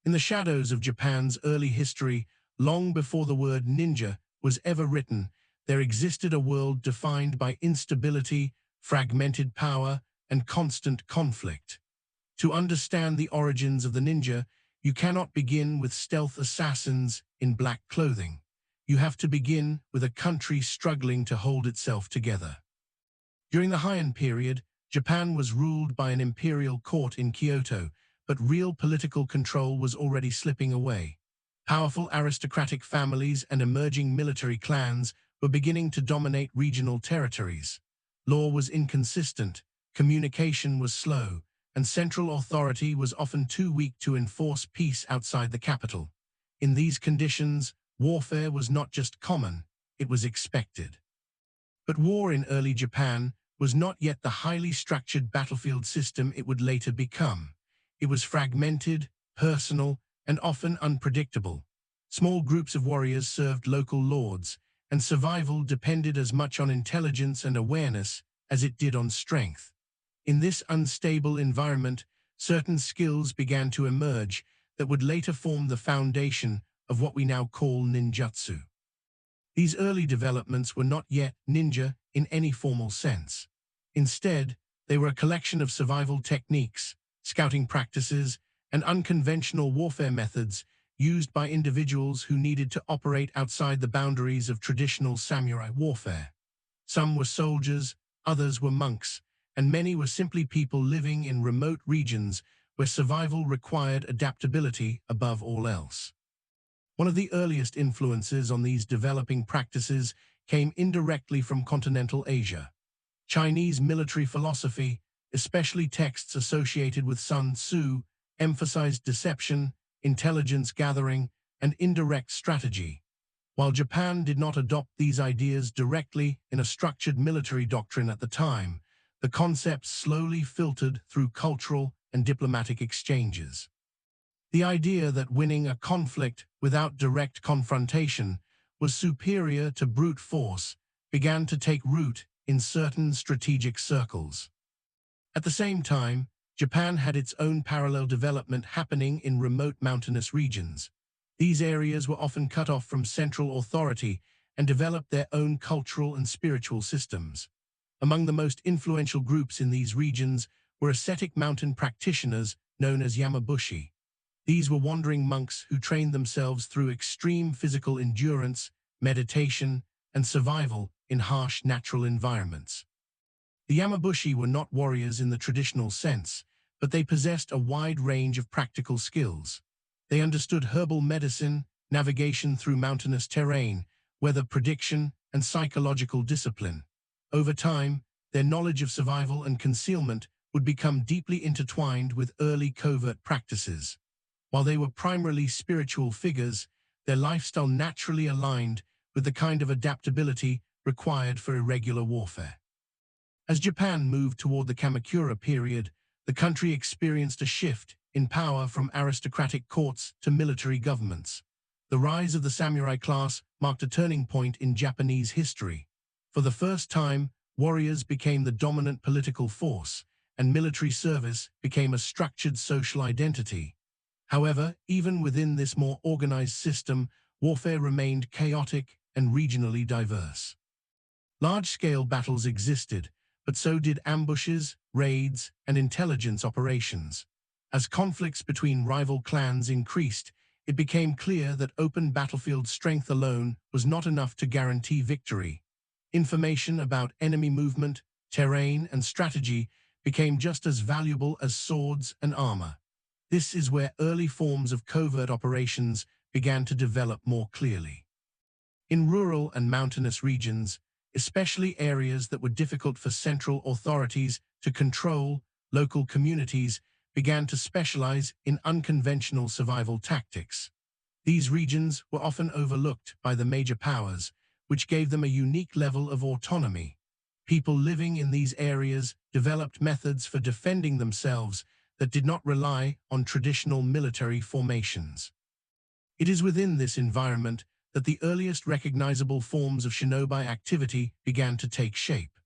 In the shadows of Japan's early history, long before the word ninja was ever written, there existed a world defined by instability, fragmented power, and constant conflict. To understand the origins of the ninja, you cannot begin with stealth assassins in black clothing. You have to begin with a country struggling to hold itself together. During the Heian period, Japan was ruled by an imperial court in Kyoto, but real political control was already slipping away. Powerful aristocratic families and emerging military clans were beginning to dominate regional territories. Law was inconsistent, communication was slow, and central authority was often too weak to enforce peace outside the capital. In these conditions, warfare was not just common, it was expected. But war in early Japan was not yet the highly structured battlefield system it would later become. It was fragmented, personal, and often unpredictable. Small groups of warriors served local lords, and survival depended as much on intelligence and awareness as it did on strength. In this unstable environment, certain skills began to emerge that would later form the foundation of what we now call ninjutsu. These early developments were not yet ninja in any formal sense. Instead, they were a collection of survival techniques, scouting practices, and unconventional warfare methods used by individuals who needed to operate outside the boundaries of traditional samurai warfare. Some were soldiers, others were monks, and many were simply people living in remote regions where survival required adaptability above all else. One of the earliest influences on these developing practices came indirectly from continental Asia. Chinese military philosophy, especially texts associated with Sun Tzu, emphasized deception, intelligence gathering, and indirect strategy. While Japan did not adopt these ideas directly in a structured military doctrine at the time, the concepts slowly filtered through cultural and diplomatic exchanges. The idea that winning a conflict without direct confrontation was superior to brute force began to take root in certain strategic circles. At the same time, Japan had its own parallel development happening in remote mountainous regions. These areas were often cut off from central authority and developed their own cultural and spiritual systems. Among the most influential groups in these regions were ascetic mountain practitioners known as Yamabushi. These were wandering monks who trained themselves through extreme physical endurance, meditation, and survival in harsh natural environments. The Yamabushi were not warriors in the traditional sense, but they possessed a wide range of practical skills. They understood herbal medicine, navigation through mountainous terrain, weather prediction, and psychological discipline. Over time, their knowledge of survival and concealment would become deeply intertwined with early covert practices. While they were primarily spiritual figures, their lifestyle naturally aligned with the kind of adaptability required for irregular warfare. As Japan moved toward the Kamakura period, the country experienced a shift in power from aristocratic courts to military governments. The rise of the samurai class marked a turning point in Japanese history. For the first time, warriors became the dominant political force, and military service became a structured social identity. However, even within this more organized system, warfare remained chaotic and regionally diverse. Large-scale battles existed, but so did ambushes, raids, and intelligence operations. As conflicts between rival clans increased, it became clear that open battlefield strength alone was not enough to guarantee victory. Information about enemy movement, terrain, and strategy became just as valuable as swords and armor. This is where early forms of covert operations began to develop more clearly. In rural and mountainous regions, especially areas that were difficult for central authorities to control, local communities began to specialize in unconventional survival tactics. These regions were often overlooked by the major powers, which gave them a unique level of autonomy. People living in these areas developed methods for defending themselves that did not rely on traditional military formations. It is within this environment that the earliest recognizable forms of shinobi activity began to take shape.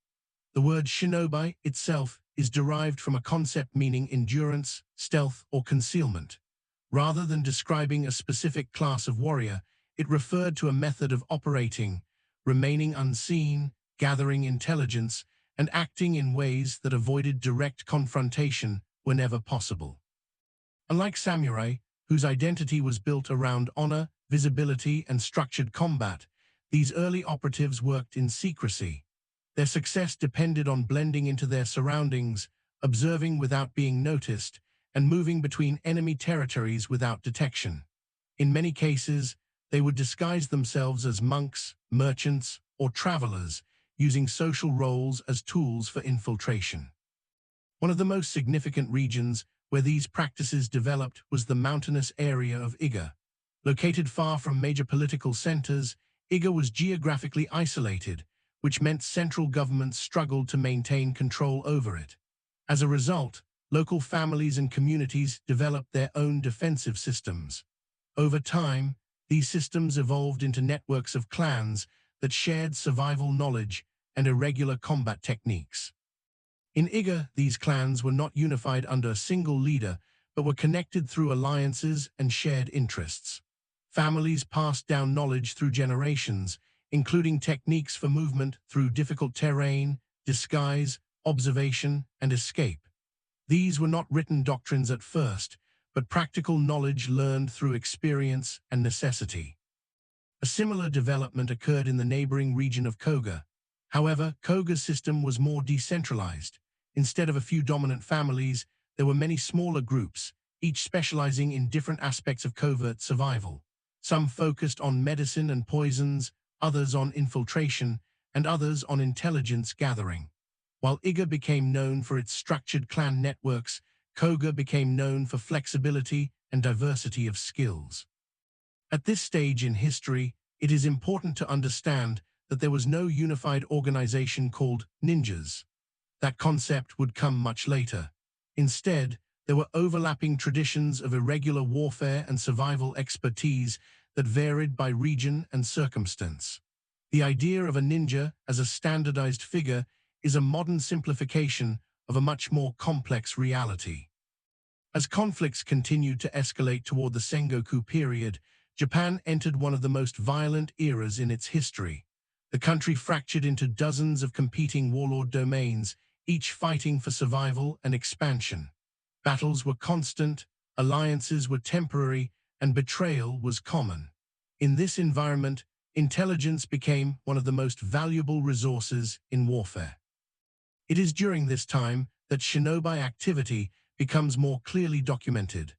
The word shinobi itself is derived from a concept meaning endurance, stealth, or concealment. Rather than describing a specific class of warrior, it referred to a method of operating, remaining unseen, gathering intelligence, and acting in ways that avoided direct confrontation whenever possible. Unlike samurai, whose identity was built around honor, visibility, and structured combat, these early operatives worked in secrecy. Their success depended on blending into their surroundings, observing without being noticed, and moving between enemy territories without detection. In many cases, they would disguise themselves as monks, merchants, or travelers, using social roles as tools for infiltration. One of the most significant regions where these practices developed was the mountainous area of Iga. Located far from major political centers, Iga was geographically isolated, which meant central governments struggled to maintain control over it. As a result, local families and communities developed their own defensive systems. Over time, these systems evolved into networks of clans that shared survival knowledge and irregular combat techniques. In Iga, these clans were not unified under a single leader, but were connected through alliances and shared interests. Families passed down knowledge through generations, including techniques for movement through difficult terrain, disguise, observation, and escape. These were not written doctrines at first, but practical knowledge learned through experience and necessity. A similar development occurred in the neighboring region of Koga. However, Koga's system was more decentralized. Instead of a few dominant families, there were many smaller groups, each specializing in different aspects of covert survival. Some focused on medicine and poisons, others on infiltration, and others on intelligence gathering. While Iga became known for its structured clan networks, Koga became known for flexibility and diversity of skills. At this stage in history, it is important to understand that there was no unified organization called ninjas. That concept would come much later. Instead, there were overlapping traditions of irregular warfare and survival expertise that varied by region and circumstance. The idea of a ninja as a standardized figure is a modern simplification of a much more complex reality. As conflicts continued to escalate toward the Sengoku period, Japan entered one of the most violent eras in its history. The country fractured into dozens of competing warlord domains, each fighting for survival and expansion. Battles were constant, alliances were temporary, and betrayal was common. In this environment, intelligence became one of the most valuable resources in warfare. It is during this time that shinobi activity becomes more clearly documented.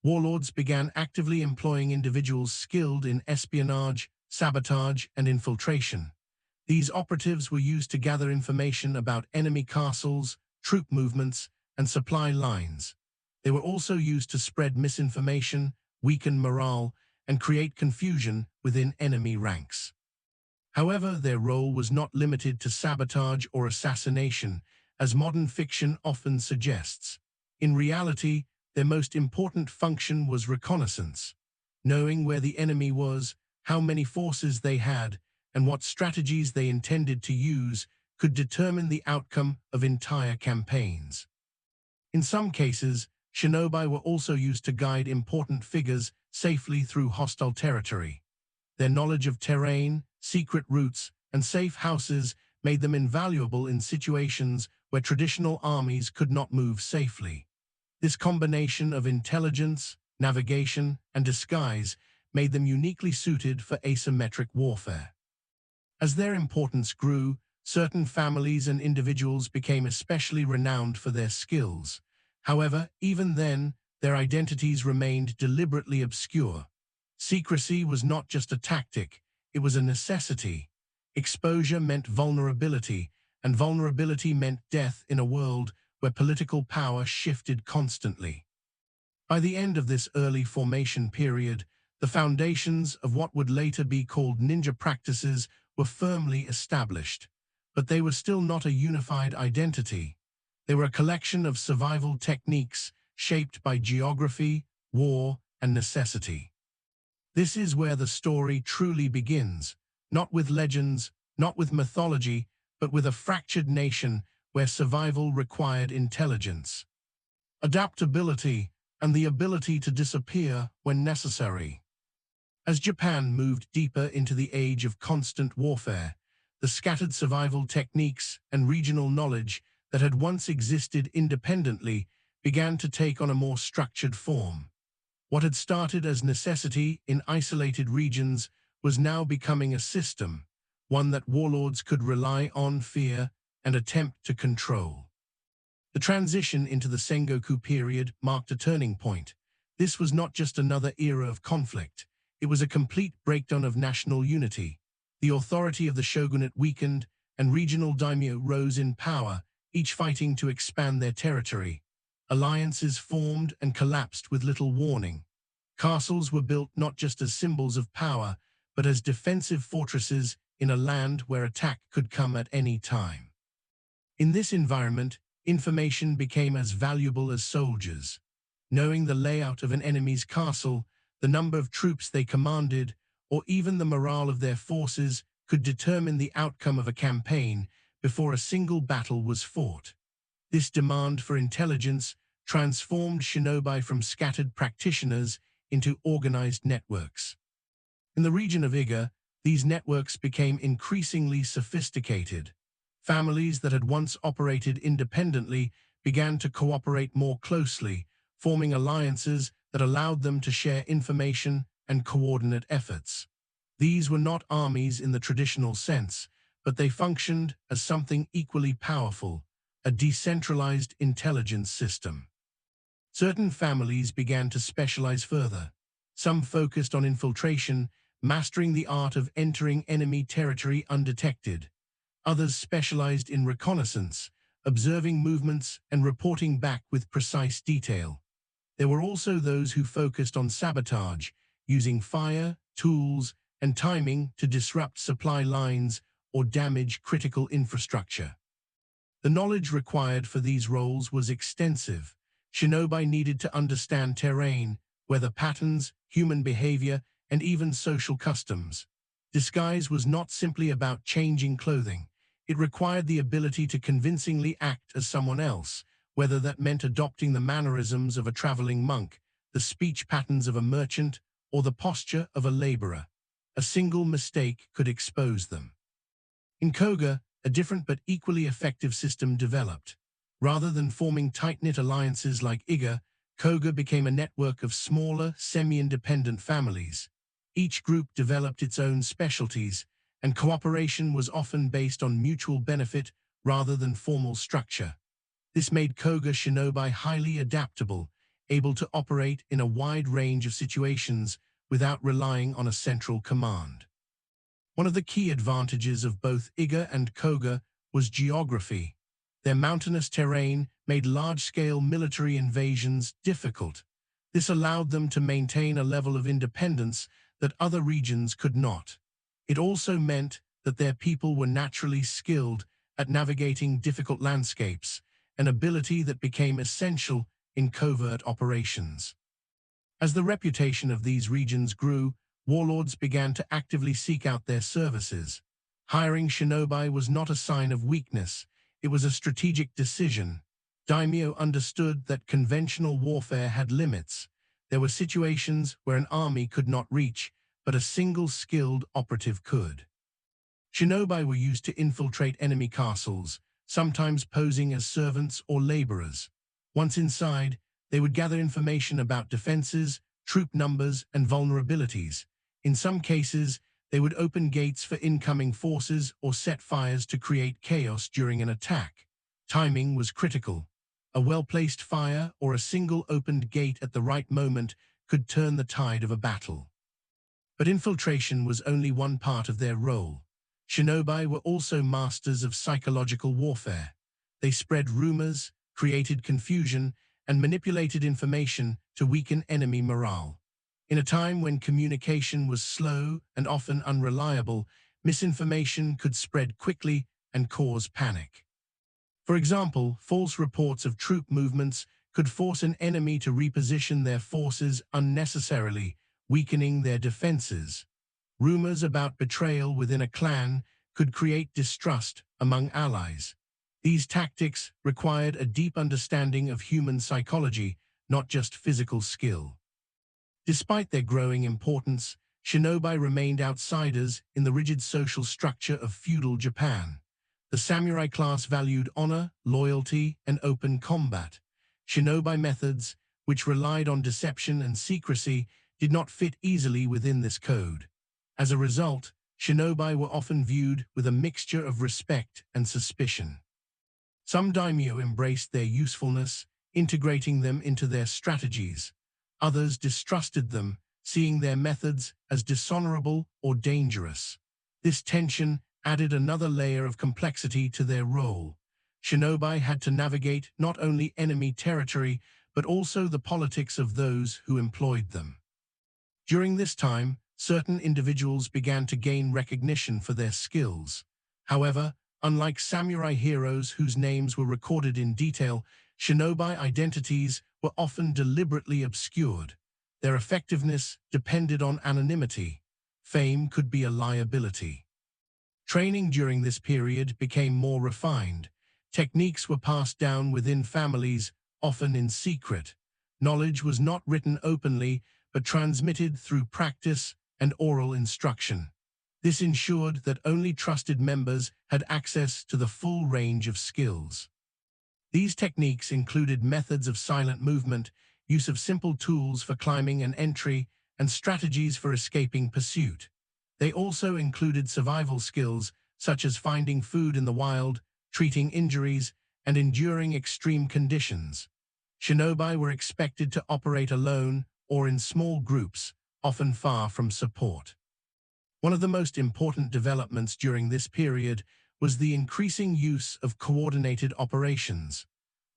Warlords began actively employing individuals skilled in espionage, sabotage, and infiltration. These operatives were used to gather information about enemy castles, troop movements, and supply lines. They were also used to spread misinformation, weaken morale, and create confusion within enemy ranks. However, their role was not limited to sabotage or assassination, as modern fiction often suggests. In reality, their most important function was reconnaissance. Knowing where the enemy was, how many forces they had, and what strategies they intended to use could determine the outcome of entire campaigns. In some cases, shinobi were also used to guide important figures safely through hostile territory. Their knowledge of terrain, secret routes, and safe houses made them invaluable in situations where traditional armies could not move safely. This combination of intelligence, navigation, and disguise made them uniquely suited for asymmetric warfare. As their importance grew, certain families and individuals became especially renowned for their skills. However, even then, their identities remained deliberately obscure. Secrecy was not just a tactic, it was a necessity. Exposure meant vulnerability, and vulnerability meant death in a world where political power shifted constantly. By the end of this early formation period, the foundations of what would later be called ninja practices were firmly established, but they were still not a unified identity. They were a collection of survival techniques shaped by geography, war, and necessity. This is where the story truly begins, not with legends, not with mythology, but with a fractured nation where survival required intelligence, adaptability, and the ability to disappear when necessary. As Japan moved deeper into the age of constant warfare, the scattered survival techniques and regional knowledge that had once existed independently began to take on a more structured form. What had started as necessity in isolated regions was now becoming a system, one that warlords could rely on, fear, and attempt to control. The transition into the Sengoku period marked a turning point. This was not just another era of conflict. It was a complete breakdown of national unity. The authority of the shogunate weakened, and regional daimyo rose in power, each fighting to expand their territory. Alliances formed and collapsed with little warning. Castles were built not just as symbols of power, but as defensive fortresses in a land where attack could come at any time. In this environment, information became as valuable as soldiers. Knowing the layout of an enemy's castle, the number of troops they commanded, or even the morale of their forces could determine the outcome of a campaign before a single battle was fought. This demand for intelligence transformed shinobi from scattered practitioners into organized networks. In the region of Iga, these networks became increasingly sophisticated. Families that had once operated independently began to cooperate more closely, forming alliances that allowed them to share information and coordinate efforts. These were not armies in the traditional sense, but they functioned as something equally powerful, a decentralized intelligence system. Certain families began to specialize further. Some focused on infiltration, mastering the art of entering enemy territory undetected. Others specialized in reconnaissance, observing movements and reporting back with precise detail. There were also those who focused on sabotage, using fire, tools, and timing to disrupt supply lines or damage critical infrastructure. The knowledge required for these roles was extensive. Shinobi needed to understand terrain, weather patterns, human behavior, and even social customs. Disguise was not simply about changing clothing. It required the ability to convincingly act as someone else, whether that meant adopting the mannerisms of a traveling monk, the speech patterns of a merchant, or the posture of a laborer. A single mistake could expose them. In Koga, a different but equally effective system developed. Rather than forming tight-knit alliances like Iga, Koga became a network of smaller, semi-independent families. Each group developed its own specialties, and cooperation was often based on mutual benefit rather than formal structure. This made Koga shinobi highly adaptable, able to operate in a wide range of situations without relying on a central command. One of the key advantages of both Iga and Koga was geography. Their mountainous terrain made large-scale military invasions difficult. This allowed them to maintain a level of independence that other regions could not. It also meant that their people were naturally skilled at navigating difficult landscapes, an ability that became essential in covert operations. As the reputation of these regions grew, warlords began to actively seek out their services. Hiring shinobi was not a sign of weakness, it was a strategic decision. Daimyo understood that conventional warfare had limits. There were situations where an army could not reach, but a single skilled operative could. Shinobi were used to infiltrate enemy castles, sometimes posing as servants or laborers. Once inside, they would gather information about defenses, troop numbers, and vulnerabilities. In some cases, they would open gates for incoming forces or set fires to create chaos during an attack. Timing was critical. A well-placed fire or a single opened gate at the right moment could turn the tide of a battle. But infiltration was only one part of their role. Shinobi were also masters of psychological warfare. They spread rumors, created confusion, and manipulated information to weaken enemy morale. In a time when communication was slow and often unreliable, misinformation could spread quickly and cause panic. For example, false reports of troop movements could force an enemy to reposition their forces unnecessarily, weakening their defenses. Rumors about betrayal within a clan could create distrust among allies. These tactics required a deep understanding of human psychology, not just physical skill. Despite their growing importance, shinobi remained outsiders in the rigid social structure of feudal Japan. The samurai class valued honor, loyalty, and open combat. Shinobi methods, which relied on deception and secrecy, did not fit easily within this code. As a result, shinobi were often viewed with a mixture of respect and suspicion. Some daimyo embraced their usefulness, integrating them into their strategies. Others distrusted them, seeing their methods as dishonorable or dangerous. This tension added another layer of complexity to their role. Shinobi had to navigate not only enemy territory, but also the politics of those who employed them. During this time, certain individuals began to gain recognition for their skills. However, unlike samurai heroes whose names were recorded in detail, shinobi identities were often deliberately obscured. Their effectiveness depended on anonymity. Fame could be a liability. Training during this period became more refined. Techniques were passed down within families, often in secret. Knowledge was not written openly, but transmitted through practice and oral instruction. This ensured that only trusted members had access to the full range of skills. These techniques included methods of silent movement, use of simple tools for climbing and entry, and strategies for escaping pursuit. They also included survival skills, such as finding food in the wild, treating injuries, and enduring extreme conditions. Shinobi were expected to operate alone or in small groups, often far from support. One of the most important developments during this period was the increasing use of coordinated operations.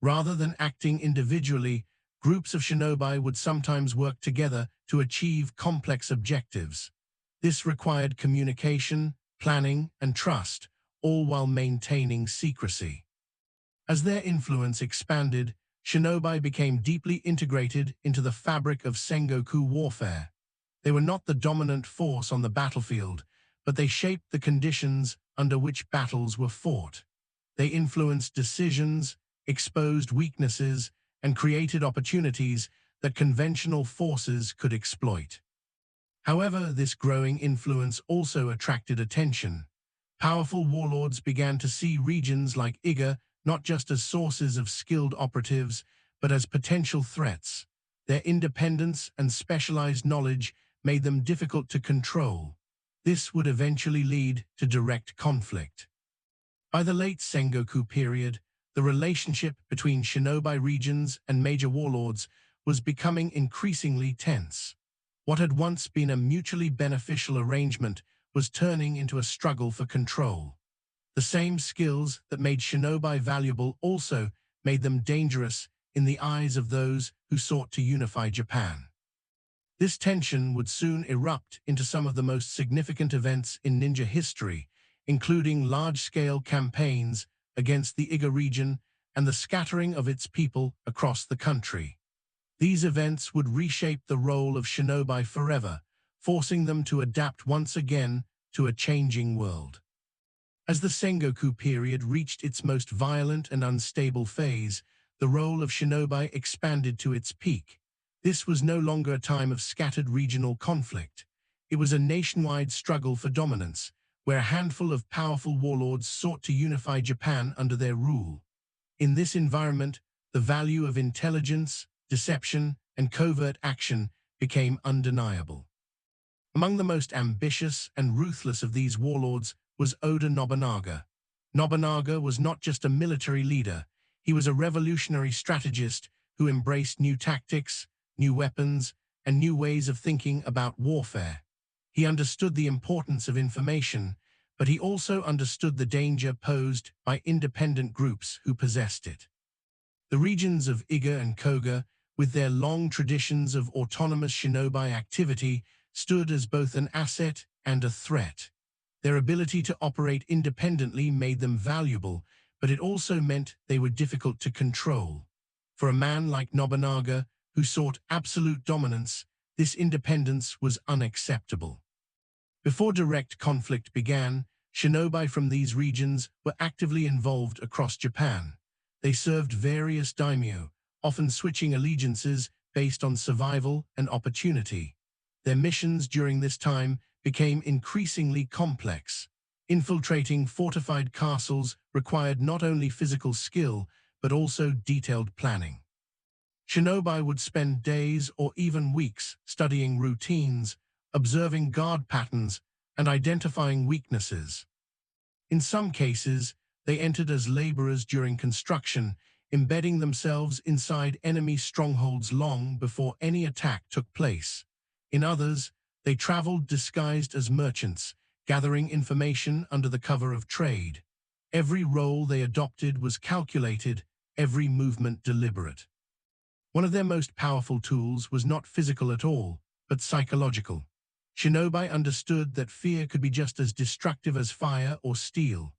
Rather than acting individually, groups of shinobi would sometimes work together to achieve complex objectives. This required communication, planning, and trust, all while maintaining secrecy. As their influence expanded, shinobi became deeply integrated into the fabric of Sengoku warfare. They were not the dominant force on the battlefield, but they shaped the conditions under which battles were fought. They influenced decisions, exposed weaknesses, and created opportunities that conventional forces could exploit. However, this growing influence also attracted attention. Powerful warlords began to see regions like Iga not just as sources of skilled operatives, but as potential threats. Their independence and specialized knowledge made them difficult to control. This would eventually lead to direct conflict. By the late Sengoku period, the relationship between shinobi regions and major warlords was becoming increasingly tense. What had once been a mutually beneficial arrangement was turning into a struggle for control. The same skills that made shinobi valuable also made them dangerous in the eyes of those who sought to unify Japan. This tension would soon erupt into some of the most significant events in ninja history, including large-scale campaigns against the Iga region and the scattering of its people across the country. These events would reshape the role of shinobi forever, forcing them to adapt once again to a changing world. As the Sengoku period reached its most violent and unstable phase, the role of shinobi expanded to its peak. This was no longer a time of scattered regional conflict. It was a nationwide struggle for dominance, where a handful of powerful warlords sought to unify Japan under their rule. In this environment, the value of intelligence, deception, and covert action became undeniable. Among the most ambitious and ruthless of these warlords was Oda Nobunaga. Nobunaga was not just a military leader, he was a revolutionary strategist who embraced new tactics, new weapons, and new ways of thinking about warfare. He understood the importance of information, but he also understood the danger posed by independent groups who possessed it. The regions of Iga and Koga, with their long traditions of autonomous shinobi activity, stood as both an asset and a threat. Their ability to operate independently made them valuable, but it also meant they were difficult to control. For a man like Nobunaga, who sought absolute dominance, this independence was unacceptable. Before direct conflict began, shinobi from these regions were actively involved across Japan. They served various daimyo, often switching allegiances based on survival and opportunity. Their missions during this time became increasingly complex. Infiltrating fortified castles required not only physical skill, but also detailed planning. Shinobi would spend days or even weeks studying routines, observing guard patterns, and identifying weaknesses. In some cases, they entered as laborers during construction, embedding themselves inside enemy strongholds long before any attack took place. In others, they traveled disguised as merchants, gathering information under the cover of trade. Every role they adopted was calculated, every movement deliberate. One of their most powerful tools was not physical at all, but psychological. Shinobi understood that fear could be just as destructive as fire or steel.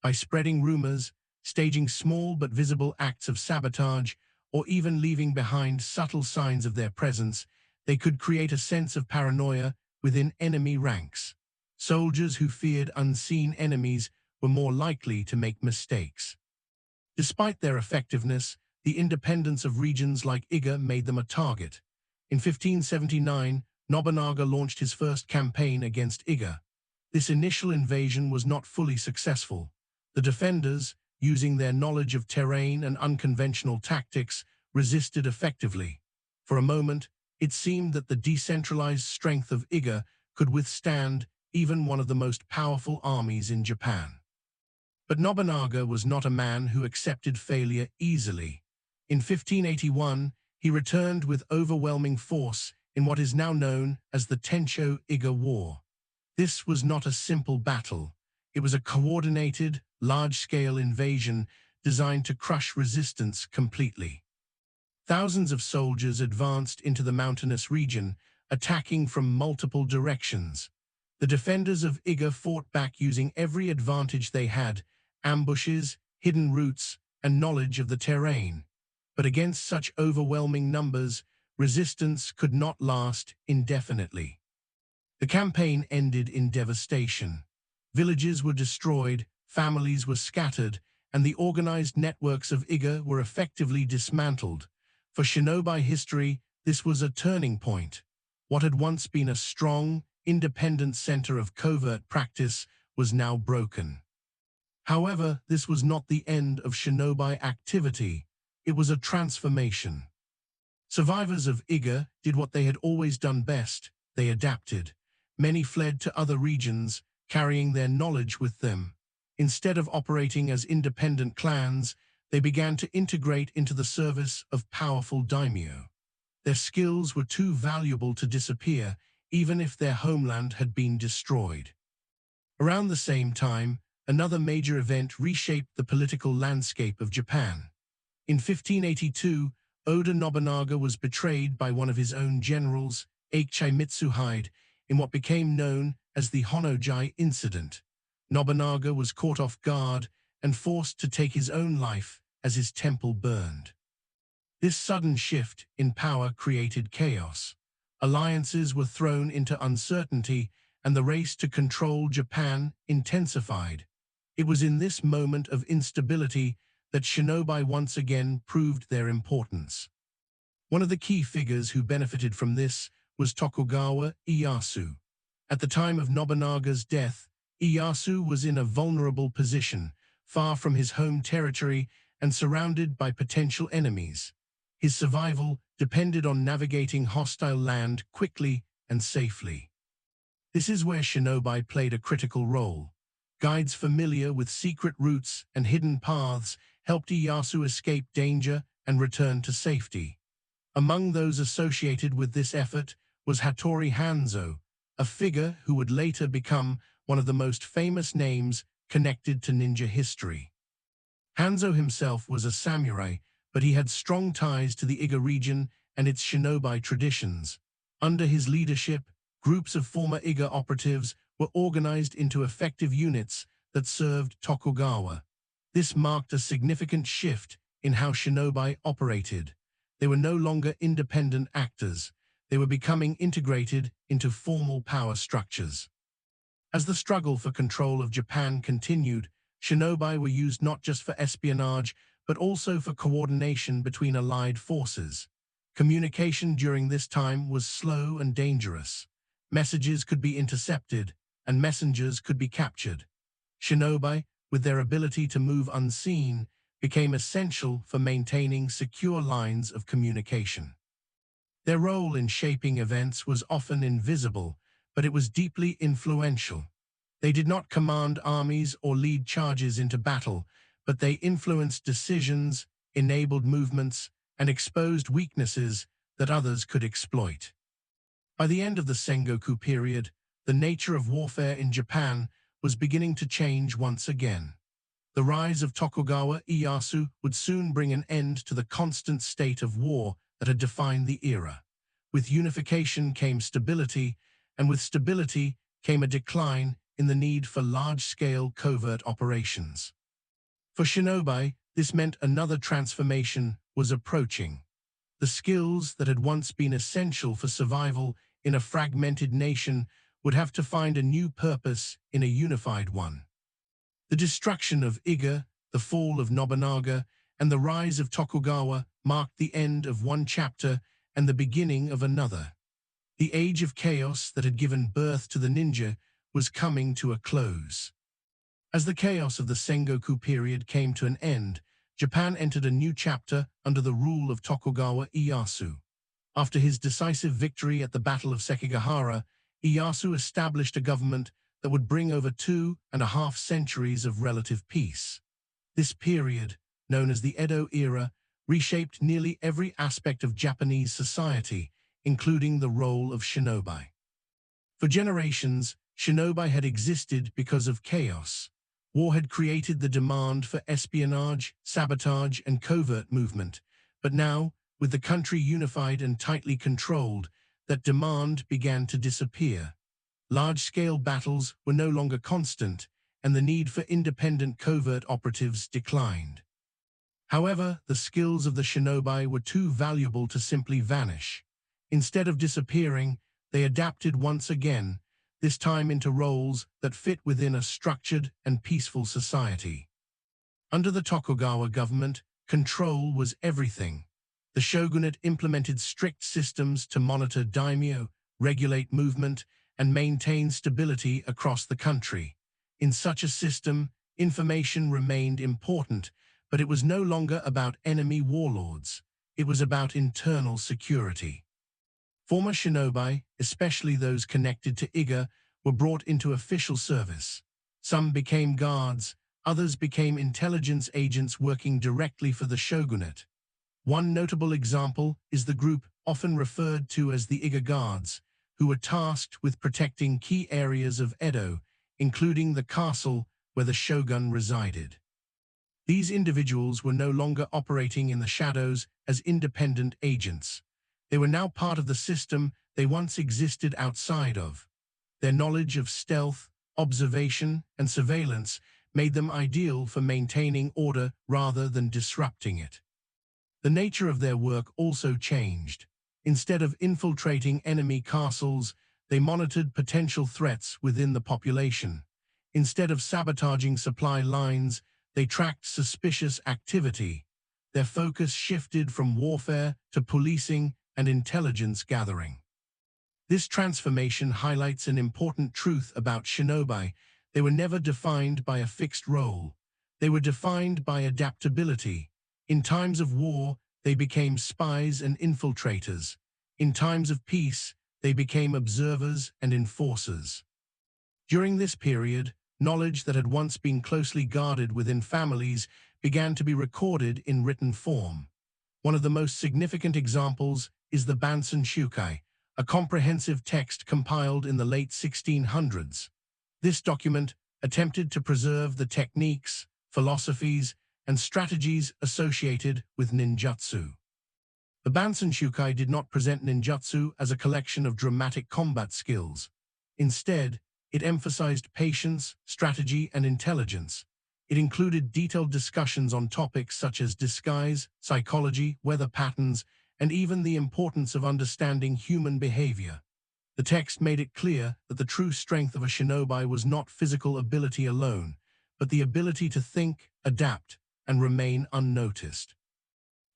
By spreading rumors, staging small but visible acts of sabotage, or even leaving behind subtle signs of their presence, they could create a sense of paranoia within enemy ranks. Soldiers who feared unseen enemies were more likely to make mistakes. Despite their effectiveness, the independence of regions like Iga made them a target. In 1579, Nobunaga launched his first campaign against Iga. This initial invasion was not fully successful. The defenders, using their knowledge of terrain and unconventional tactics, resisted effectively. For a moment, it seemed that the decentralized strength of Iga could withstand even one of the most powerful armies in Japan. But Nobunaga was not a man who accepted failure easily. In 1581, he returned with overwhelming force in what is now known as the Tensho-Iga War. This was not a simple battle. It was a coordinated, large-scale invasion designed to crush resistance completely. Thousands of soldiers advanced into the mountainous region, attacking from multiple directions. The defenders of Iga fought back using every advantage they had: ambushes, hidden routes, and knowledge of the terrain. But against such overwhelming numbers, resistance could not last indefinitely. The campaign ended in devastation. Villages were destroyed, families were scattered, and the organized networks of Iga were effectively dismantled. For Shinobi history, this was a turning point. What had once been a strong, independent center of covert practice was now broken. However, this was not the end of Shinobi activity. It was a transformation. Survivors of Iga did what they had always done best: they adapted. Many fled to other regions, carrying their knowledge with them. Instead of operating as independent clans, they began to integrate into the service of powerful daimyo. Their skills were too valuable to disappear, even if their homeland had been destroyed. Around the same time, another major event reshaped the political landscape of Japan. In 1582, Oda Nobunaga was betrayed by one of his own generals, Akechi Mitsuhide, in what became known as the Honnojai Incident. Nobunaga was caught off guard and forced to take his own life as his temple burned. This sudden shift in power created chaos. Alliances were thrown into uncertainty, and the race to control Japan intensified. It was in this moment of instability that Shinobi once again proved their importance. One of the key figures who benefited from this was Tokugawa Ieyasu. At the time of Nobunaga's death, Ieyasu was in a vulnerable position, far from his home territory and surrounded by potential enemies. His survival depended on navigating hostile land quickly and safely. This is where Shinobi played a critical role. Guides familiar with secret routes and hidden paths helped Ieyasu escape danger and return to safety. Among those associated with this effort was Hattori Hanzo, a figure who would later become one of the most famous names connected to ninja history. Hanzo himself was a samurai, but he had strong ties to the Iga region and its shinobi traditions. Under his leadership, groups of former Iga operatives were organized into effective units that served Tokugawa. This marked a significant shift in how shinobi operated. They were no longer independent actors. They were becoming integrated into formal power structures. As the struggle for control of Japan continued, shinobi were used not just for espionage, but also for coordination between allied forces. Communication during this time was slow and dangerous. Messages could be intercepted, and messengers could be captured. Shinobi, with their ability to move unseen, became essential for maintaining secure lines of communication. Their role in shaping events was often invisible, but it was deeply influential. They did not command armies or lead charges into battle, but they influenced decisions, enabled movements, and exposed weaknesses that others could exploit. By the end of the Sengoku period, the nature of warfare in Japan was beginning to change once again. The rise of Tokugawa Ieyasu would soon bring an end to the constant state of war that had defined the era. With unification came stability, and with stability came a decline in the need for large-scale covert operations. For shinobi, this meant another transformation was approaching. The skills that had once been essential for survival in a fragmented nation would have to find a new purpose in a unified one. The destruction of Iga, the fall of Nobunaga, and the rise of Tokugawa marked the end of one chapter and the beginning of another. The age of chaos that had given birth to the ninja was coming to a close. As the chaos of the Sengoku period came to an end, Japan entered a new chapter under the rule of Tokugawa Ieyasu. After his decisive victory at the Battle of Sekigahara, Ieyasu established a government that would bring over 2.5 centuries of relative peace. This period, known as the Edo era, reshaped nearly every aspect of Japanese society, including the role of shinobi. For generations, shinobi had existed because of chaos. War had created the demand for espionage, sabotage, and covert movement. But now, with the country unified and tightly controlled, that demand began to disappear. Large-scale battles were no longer constant, and the need for independent covert operatives declined. However, the skills of the shinobi were too valuable to simply vanish. Instead of disappearing, they adapted once again, this time into roles that fit within a structured and peaceful society. Under the Tokugawa government, control was everything. The shogunate implemented strict systems to monitor daimyo, regulate movement, and maintain stability across the country. In such a system, information remained important, but it was no longer about enemy warlords. It was about internal security. Former shinobi, especially those connected to Iga, were brought into official service. Some became guards, others became intelligence agents working directly for the shogunate. One notable example is the group often referred to as the Iga Guards, who were tasked with protecting key areas of Edo, including the castle where the shogun resided. These individuals were no longer operating in the shadows as independent agents. They were now part of the system they once existed outside of. Their knowledge of stealth, observation, and surveillance made them ideal for maintaining order rather than disrupting it. The nature of their work also changed. Instead of infiltrating enemy castles, they monitored potential threats within the population. Instead of sabotaging supply lines, they tracked suspicious activity. Their focus shifted from warfare to policing and intelligence gathering. This transformation highlights an important truth about shinobi. They were never defined by a fixed role. They were defined by adaptability. In times of war, they became spies and infiltrators. In times of peace, they became observers and enforcers. During this period, knowledge that had once been closely guarded within families began to be recorded in written form. One of the most significant examples is the Bansen Shukai, a comprehensive text compiled in the late 1600s. This document attempted to preserve the techniques, philosophies, and strategies associated with ninjutsu. The Bansen Shukai did not present ninjutsu as a collection of dramatic combat skills. Instead, it emphasized patience, strategy, and intelligence. It included detailed discussions on topics such as disguise, psychology, weather patterns, and even the importance of understanding human behavior. The text made it clear that the true strength of a shinobi was not physical ability alone, but the ability to think, adapt, and remain unnoticed.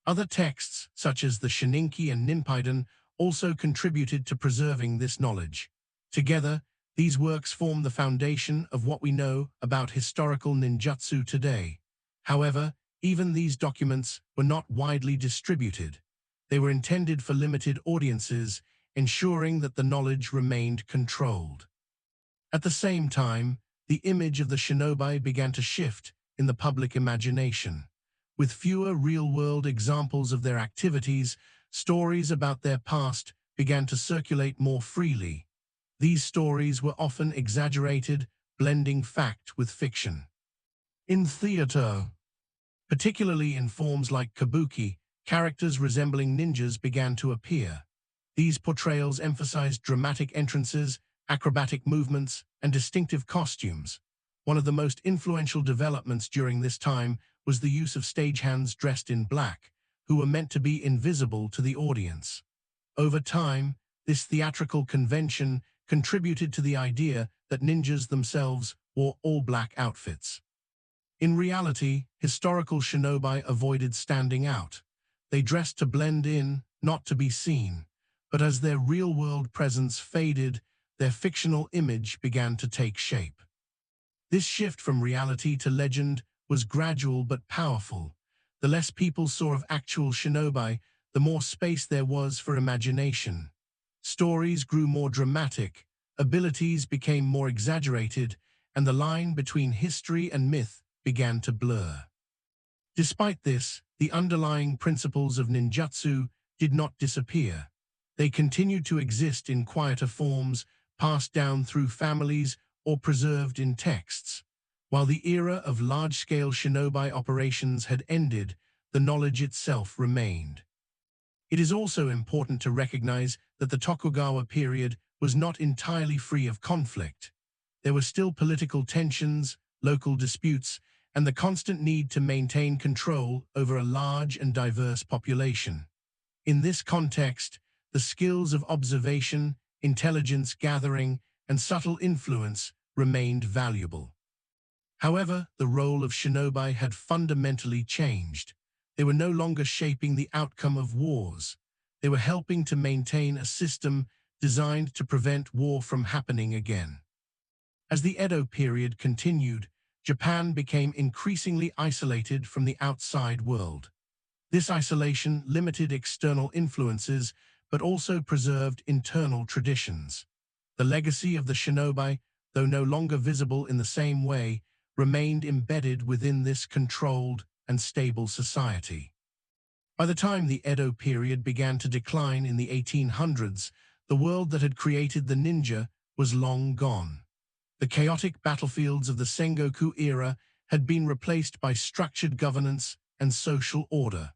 Other texts, such as the Shininki and Ninpaidan, also contributed to preserving this knowledge. Together, these works form the foundation of what we know about historical ninjutsu today. However, even these documents were not widely distributed. They were intended for limited audiences, ensuring that the knowledge remained controlled. At the same time, the image of the shinobi began to shift in the public imagination. With fewer real-world examples of their activities, stories about their past began to circulate more freely. These stories were often exaggerated, blending fact with fiction. In theater, particularly in forms like kabuki, characters resembling ninjas began to appear. These portrayals emphasized dramatic entrances, acrobatic movements, and distinctive costumes. One of the most influential developments during this time was the use of stagehands dressed in black, who were meant to be invisible to the audience. Over time, this theatrical convention contributed to the idea that ninjas themselves wore all-black outfits. In reality, historical shinobi avoided standing out. They dressed to blend in, not to be seen. But as their real-world presence faded, their fictional image began to take shape. This shift from reality to legend was gradual but powerful. The less people saw of actual shinobi, the more space there was for imagination. Stories grew more dramatic, abilities became more exaggerated, and the line between history and myth began to blur. Despite this, the underlying principles of ninjutsu did not disappear. They continued to exist in quieter forms, passed down through families or preserved in texts. While the era of large-scale shinobi operations had ended, the knowledge itself remained. It is also important to recognize that the Tokugawa period was not entirely free of conflict. There were still political tensions, local disputes, and the constant need to maintain control over a large and diverse population. In this context, the skills of observation, intelligence gathering, and subtle influence remained valuable. However, the role of shinobi had fundamentally changed. They were no longer shaping the outcome of wars. They were helping to maintain a system designed to prevent war from happening again. As the Edo period continued, Japan became increasingly isolated from the outside world. This isolation limited external influences, but also preserved internal traditions. The legacy of the shinobi, though no longer visible in the same way, remained embedded within this controlled and stable society. By the time the Edo period began to decline in the 1800s, the world that had created the ninja was long gone. The chaotic battlefields of the Sengoku era had been replaced by structured governance and social order.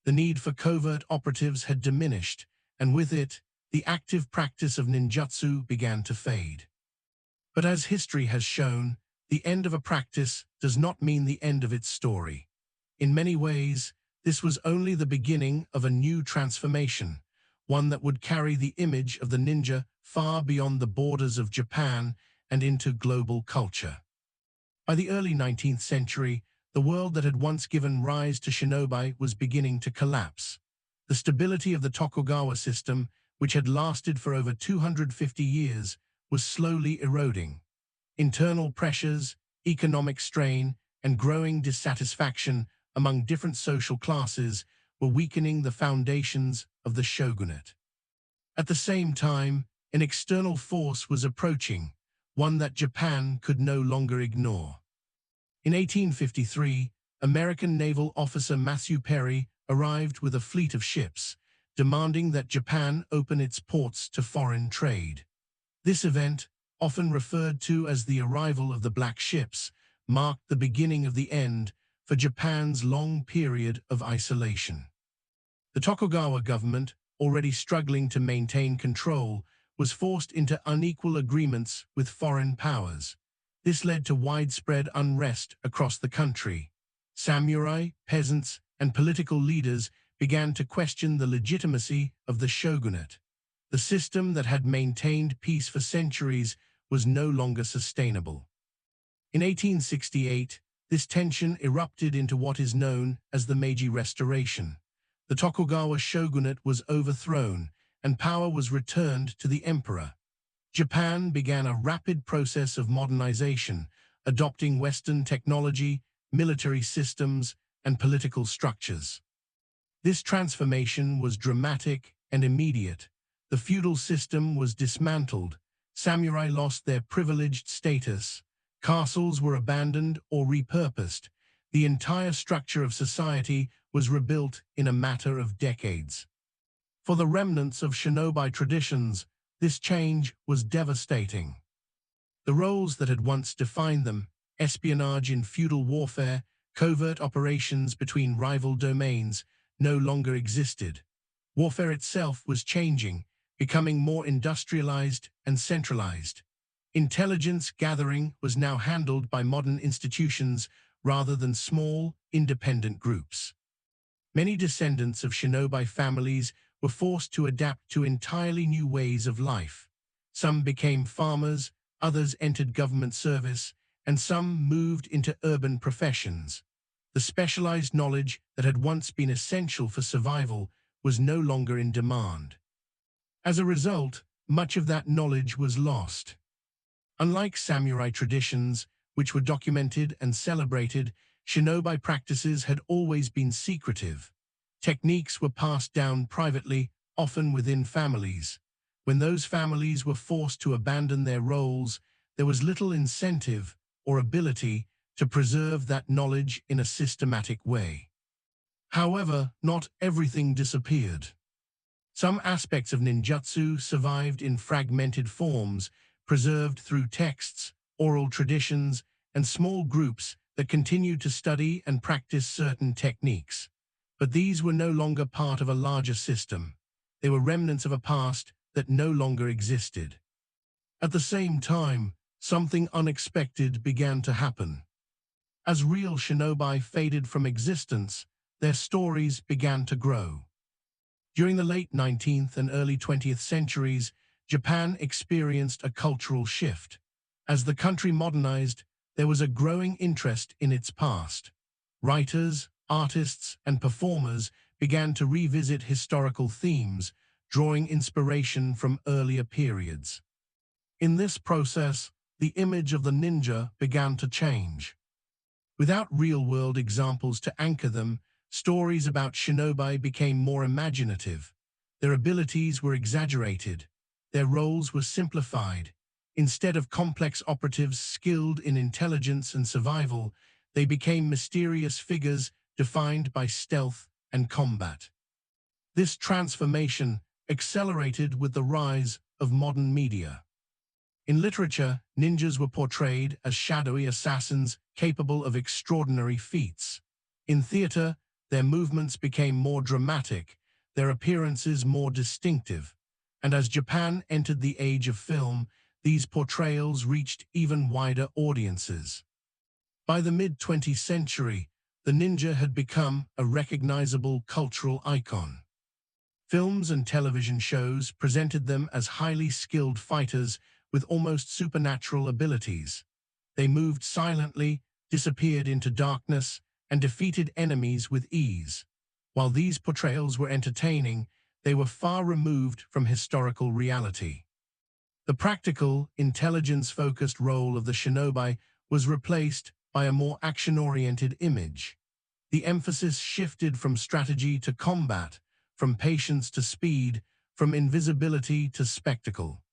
The need for covert operatives had diminished, and with it, the active practice of ninjutsu began to fade. But as history has shown, the end of a practice does not mean the end of its story. In many ways, this was only the beginning of a new transformation, one that would carry the image of the ninja far beyond the borders of Japan and into global culture. By the early 19th century, the world that had once given rise to shinobi was beginning to collapse. The stability of the Tokugawa system, which had lasted for over 250 years, was slowly eroding. Internal pressures, economic strain, and growing dissatisfaction among different social classes were weakening the foundations of the shogunate. At the same time, an external force was approaching, one that Japan could no longer ignore. In 1853, American naval officer Matthew Perry arrived with a fleet of ships, demanding that Japan open its ports to foreign trade. This event, often referred to as the arrival of the Black Ships, marked the beginning of the end for Japan's long period of isolation. The Tokugawa government, already struggling to maintain control, was forced into unequal agreements with foreign powers. This led to widespread unrest across the country. Samurai, peasants, and political leaders began to question the legitimacy of the shogunate. The system that had maintained peace for centuries was no longer sustainable. In 1868, This tension erupted into what is known as the Meiji Restoration. The Tokugawa shogunate was overthrown, and power was returned to the emperor. Japan began a rapid process of modernization, adopting Western technology, military systems, and political structures. This transformation was dramatic and immediate. The feudal system was dismantled, samurai lost their privileged status, castles were abandoned or repurposed. The entire structure of society was rebuilt in a matter of decades. For the remnants of shinobi traditions, this change was devastating. The roles that had once defined them, espionage in feudal warfare, covert operations between rival domains, no longer existed. Warfare itself was changing, becoming more industrialized and centralized. Intelligence gathering was now handled by modern institutions rather than small, independent groups. Many descendants of shinobi families were forced to adapt to entirely new ways of life. Some became farmers, others entered government service, and some moved into urban professions. The specialized knowledge that had once been essential for survival was no longer in demand. As a result, much of that knowledge was lost. Unlike samurai traditions, which were documented and celebrated, shinobi practices had always been secretive. Techniques were passed down privately, often within families. When those families were forced to abandon their roles, there was little incentive or ability to preserve that knowledge in a systematic way. However, not everything disappeared. Some aspects of ninjutsu survived in fragmented forms, preserved through texts, oral traditions, and small groups that continued to study and practice certain techniques. But these were no longer part of a larger system. They were remnants of a past that no longer existed. At the same time, something unexpected began to happen. As real shinobi faded from existence, their stories began to grow. During the late 19th and early 20th centuries, Japan experienced a cultural shift. As the country modernized, there was a growing interest in its past. Writers, artists, and performers began to revisit historical themes, drawing inspiration from earlier periods. In this process, the image of the ninja began to change. Without real-world examples to anchor them, stories about shinobi became more imaginative. Their abilities were exaggerated. Their roles were simplified. Instead of complex operatives skilled in intelligence and survival, they became mysterious figures defined by stealth and combat. This transformation accelerated with the rise of modern media. In literature, ninjas were portrayed as shadowy assassins capable of extraordinary feats. In theater, their movements became more dramatic, their appearances more distinctive. And as Japan entered the age of film, these portrayals reached even wider audiences. By the mid-20th century, the ninja had become a recognizable cultural icon. Films and television shows presented them as highly skilled fighters with almost supernatural abilities. They moved silently, disappeared into darkness, and defeated enemies with ease. While these portrayals were entertaining, they were far removed from historical reality. The practical, intelligence-focused role of the shinobi was replaced by a more action-oriented image. The emphasis shifted from strategy to combat, from patience to speed, from invisibility to spectacle.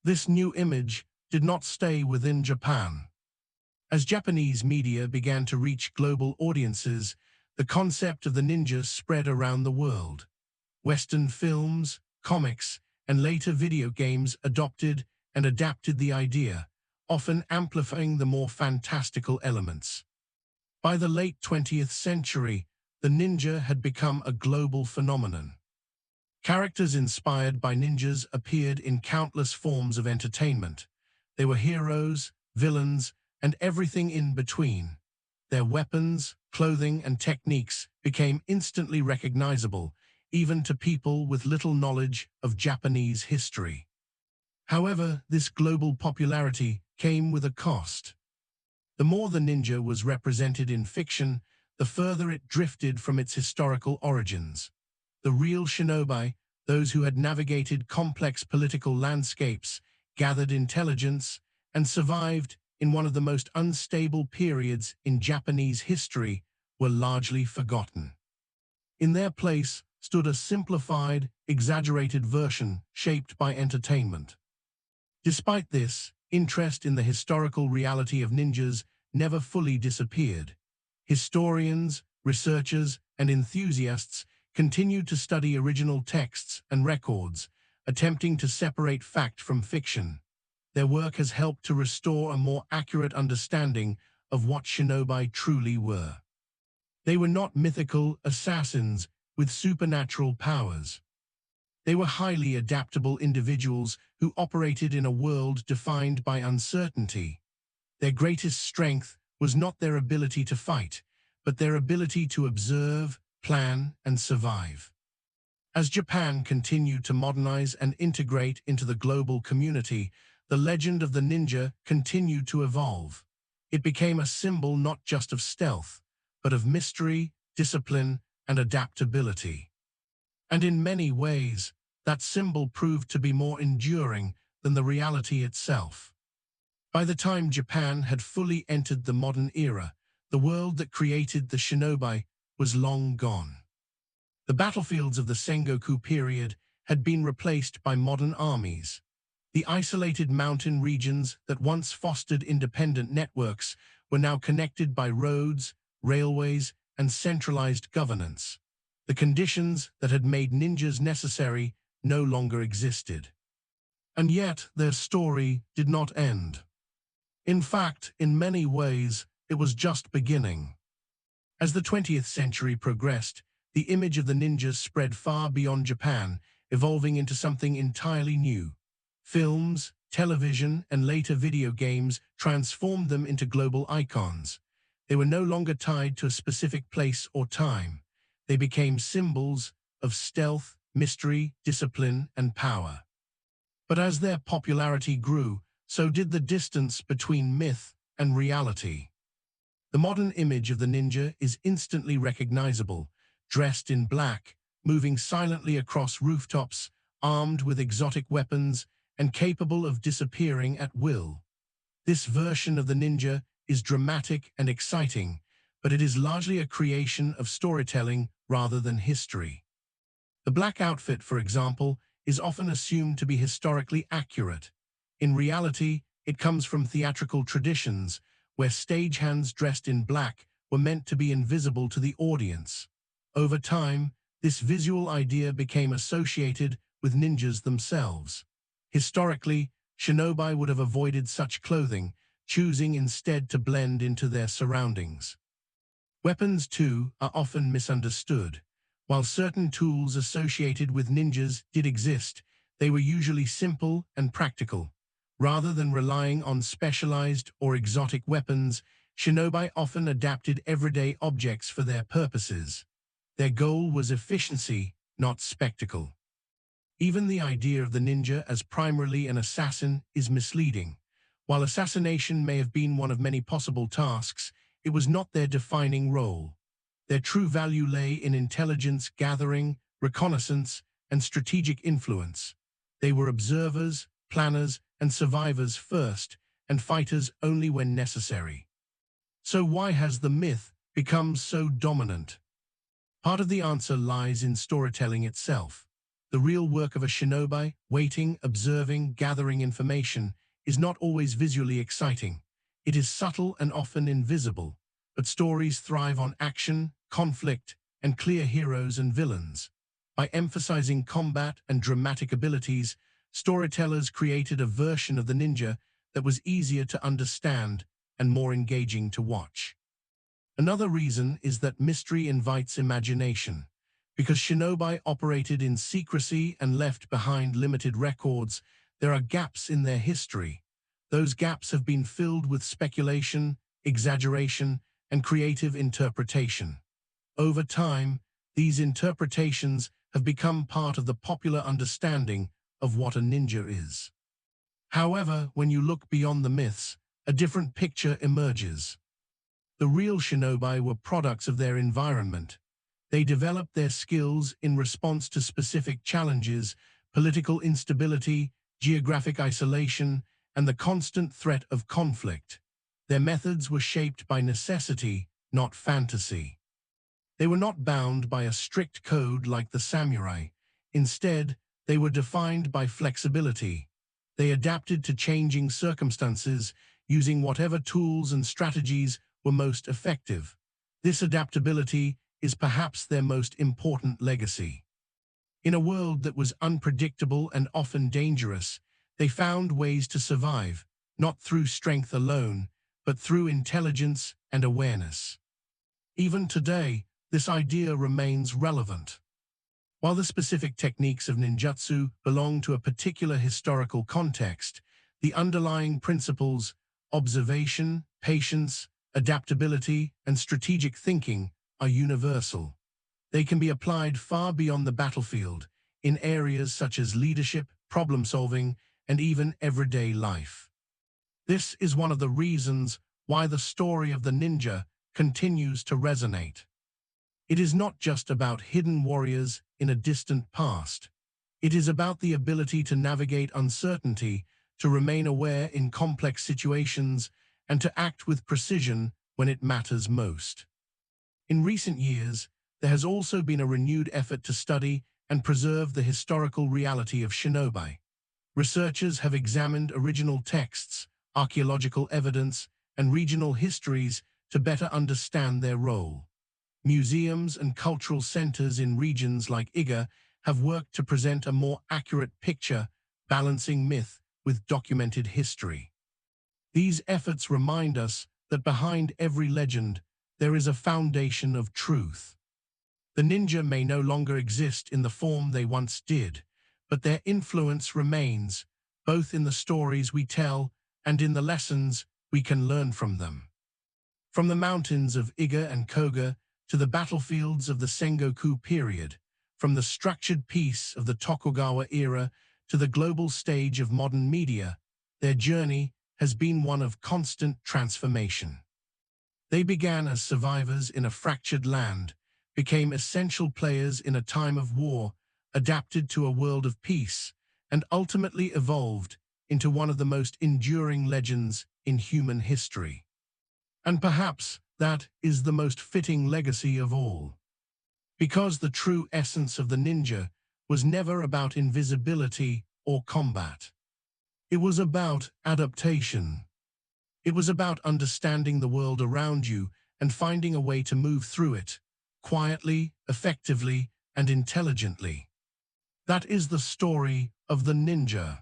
This new image did not stay within Japan. As Japanese media began to reach global audiences, the concept of the ninja spread around the world. Western films, comics, and later video games adopted and adapted the idea, often amplifying the more fantastical elements. By the late 20th century, the ninja had become a global phenomenon. Characters inspired by ninjas appeared in countless forms of entertainment. They were heroes, villains, and everything in between. Their weapons, clothing, and techniques became instantly recognizable, even to people with little knowledge of Japanese history. However, this global popularity came with a cost. The more the ninja was represented in fiction, the further it drifted from its historical origins. The real shinobi, those who had navigated complex political landscapes, gathered intelligence, and survived in one of the most unstable periods in Japanese history, were largely forgotten. In their place stood a simplified, exaggerated version shaped by entertainment. Despite this, interest in the historical reality of ninjas never fully disappeared. Historians, researchers, and enthusiasts continued to study original texts and records, attempting to separate fact from fiction. Their work has helped to restore a more accurate understanding of what shinobi truly were. They were not mythical assassins with supernatural powers. They were highly adaptable individuals who operated in a world defined by uncertainty. Their greatest strength was not their ability to fight, but their ability to observe, plan, and survive. As Japan continued to modernize and integrate into the global community, the legend of the ninja continued to evolve. It became a symbol not just of stealth, but of mystery, discipline, and adaptability. And in many ways, that symbol proved to be more enduring than the reality itself. By the time Japan had fully entered the modern era, the world that created the shinobi was long gone. The battlefields of the Sengoku period had been replaced by modern armies. The isolated mountain regions that once fostered independent networks were now connected by roads, railways, and centralized governance. The conditions that had made ninjas necessary no longer existed. And yet their story did not end. In fact, in many ways, it was just beginning. As the 20th century progressed, the image of the ninjas spread far beyond Japan, evolving into something entirely new. Films, television, and later video games transformed them into global icons. They were no longer tied to a specific place or time. They became symbols of stealth, mystery, discipline, and power. But as their popularity grew, so did the distance between myth and reality. The modern image of the ninja is instantly recognizable, dressed in black, moving silently across rooftops, armed with exotic weapons, and capable of disappearing at will. This version of the ninja is dramatic and exciting, but it is largely a creation of storytelling rather than history. The black outfit, for example, is often assumed to be historically accurate. In reality, it comes from theatrical traditions, where stagehands dressed in black were meant to be invisible to the audience. Over time, this visual idea became associated with ninjas themselves. Historically, shinobi would have avoided such clothing, choosing instead to blend into their surroundings. Weapons, too, are often misunderstood. While certain tools associated with ninjas did exist, they were usually simple and practical. Rather than relying on specialized or exotic weapons, shinobi often adapted everyday objects for their purposes. Their goal was efficiency, not spectacle. Even the idea of the ninja as primarily an assassin is misleading. While assassination may have been one of many possible tasks, it was not their defining role. Their true value lay in intelligence gathering, reconnaissance, and strategic influence. They were observers, planners, and survivors first, and fighters only when necessary. So why has the myth become so dominant? Part of the answer lies in storytelling itself. The real work of a shinobi, waiting, observing, gathering information, is not always visually exciting. It is subtle and often invisible, but stories thrive on action, conflict, and clear heroes and villains. By emphasizing combat and dramatic abilities, storytellers created a version of the ninja that was easier to understand and more engaging to watch. Another reason is that mystery invites imagination. Because shinobi operated in secrecy and left behind limited records, there are gaps in their history. Those gaps have been filled with speculation, exaggeration, and creative interpretation. Over time, these interpretations have become part of the popular understanding of what a ninja is. However, when you look beyond the myths, a different picture emerges. The real shinobi were products of their environment. They developed their skills in response to specific challenges, political instability, geographic isolation, and the constant threat of conflict. Their methods were shaped by necessity, not fantasy. They were not bound by a strict code like the samurai. Instead, they were defined by flexibility. They adapted to changing circumstances, using whatever tools and strategies were most effective. This adaptability is perhaps their most important legacy. In a world that was unpredictable and often dangerous, they found ways to survive, not through strength alone, but through intelligence and awareness. Even today, this idea remains relevant. While the specific techniques of ninjutsu belong to a particular historical context, the underlying principles, observation, patience, adaptability, and strategic thinking are universal. They can be applied far beyond the battlefield, in areas such as leadership, problem-solving, and even everyday life. This is one of the reasons why the story of the ninja continues to resonate. It is not just about hidden warriors in a distant past. It is about the ability to navigate uncertainty, to remain aware in complex situations, and to act with precision when it matters most. In recent years, there has also been a renewed effort to study and preserve the historical reality of shinobi. Researchers have examined original texts, archaeological evidence, and regional histories to better understand their role. Museums and cultural centers in regions like Iga have worked to present a more accurate picture, balancing myth with documented history. These efforts remind us that behind every legend, there is a foundation of truth. The ninja may no longer exist in the form they once did, but their influence remains, both in the stories we tell and in the lessons we can learn from them. From the mountains of Iga and Koga to the battlefields of the Sengoku period, from the structured peace of the Tokugawa era to the global stage of modern media, their journey has been one of constant transformation. They began as survivors in a fractured land, became essential players in a time of war, adapted to a world of peace, and ultimately evolved into one of the most enduring legends in human history. And perhaps that is the most fitting legacy of all. Because the true essence of the ninja was never about invisibility or combat. It was about adaptation. It was about understanding the world around you and finding a way to move through it, quietly, effectively, and intelligently. That is the story of the ninja.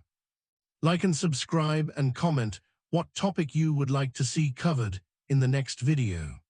Like and subscribe and comment what topic you would like to see covered in the next video.